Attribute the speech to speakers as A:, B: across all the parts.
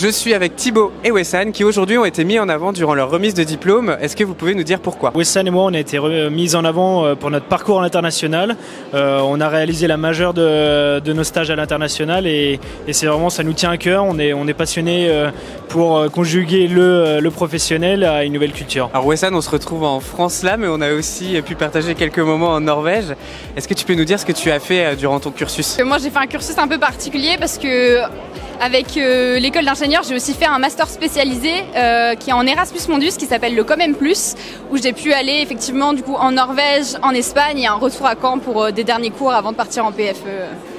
A: Je suis avec Thibaut et Wessan qui aujourd'hui ont été mis en avant durant leur remise de diplôme. Est-ce que vous pouvez nous dire pourquoi?
B: Wessan et moi, on a été mis en avant pour notre parcours à l'international. On a réalisé la majeure de nos stages à l'international et c'est vraiment, ça nous tient à cœur. On est passionné pour conjuguer le professionnel à une nouvelle culture.
A: Alors Wessan, on se retrouve en France là, mais on a aussi pu partager quelques moments en Norvège. Est-ce que tu peux nous dire ce que tu as fait durant ton cursus?
C: Moi, j'ai fait un cursus un peu particulier parce que avec l'école d'ingénieur, j'ai aussi fait un master spécialisé qui est en Erasmus Mundus, qui s'appelle le COMM+, où j'ai pu aller effectivement du coup en Norvège, en Espagne et un retour à Caen pour des derniers cours avant de partir en PFE.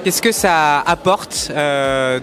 A: Qu'est-ce que ça apporte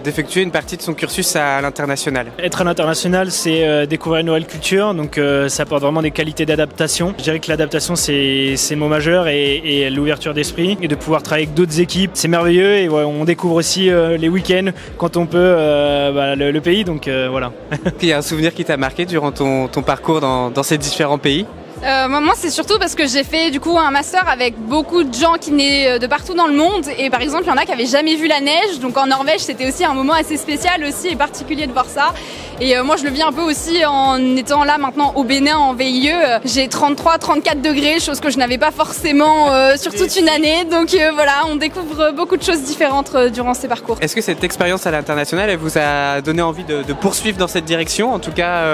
A: d'effectuer une partie de son cursus à l'international?
B: Être à l'international, c'est découvrir une nouvelle culture, donc ça apporte vraiment des qualités d'adaptation. Je dirais que l'adaptation, c'est mot majeur et l'ouverture d'esprit. Et de pouvoir travailler avec d'autres équipes, c'est merveilleux. Et ouais, on découvre aussi les week-ends quand on peut le pays, donc voilà.
A: Il y a un souvenir qui t'a marqué durant ton parcours dans ces différents pays?
C: Moi, c'est surtout parce que j'ai fait du coup un master avec beaucoup de gens qui venaient de partout dans le monde et par exemple il y en a qui n'avaient jamais vu la neige, donc en Norvège c'était aussi un moment assez spécial aussi et particulier de voir ça. Et moi je le vis un peu aussi en étant là maintenant au Bénin en VIE. J'ai 33-34 degrés, chose que je n'avais pas forcément sur toute une année, donc voilà, on découvre beaucoup de choses différentes durant ces parcours.
A: Est-ce que cette expérience à l'international, elle vous a donné envie de poursuivre dans cette direction, en tout cas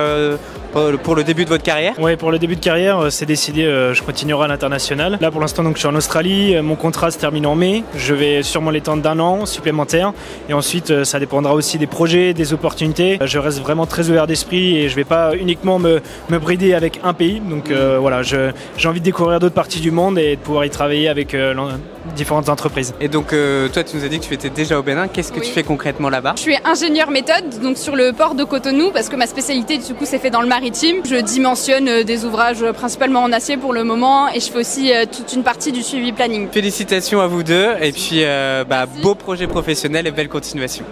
A: pour le début de votre carrière?
B: Oui, pour le début de carrière, c'est décidé, je continuerai à l'international. Là pour l'instant donc je suis en Australie, mon contrat se termine en mai, je vais sûrement l'étendre d'1 an supplémentaire et ensuite ça dépendra aussi des projets, des opportunités. Je reste vraiment très ouvert d'esprit et je ne vais pas uniquement me brider avec un pays, donc voilà, j'ai envie de découvrir d'autres parties du monde et de pouvoir y travailler avec différentes entreprises.
A: Et donc toi tu nous as dit que tu étais déjà au Bénin, qu'est-ce que tu fais concrètement là-bas?
C: Je suis ingénieur méthode, donc sur le port de Cotonou, parce que ma spécialité du coup c'est fait dans le maritime. Je dimensionne des ouvrages principalement en acier pour le moment et je fais aussi toute une partie du suivi planning.
A: Félicitations à vous deux et puis beau projet professionnel et belle continuation.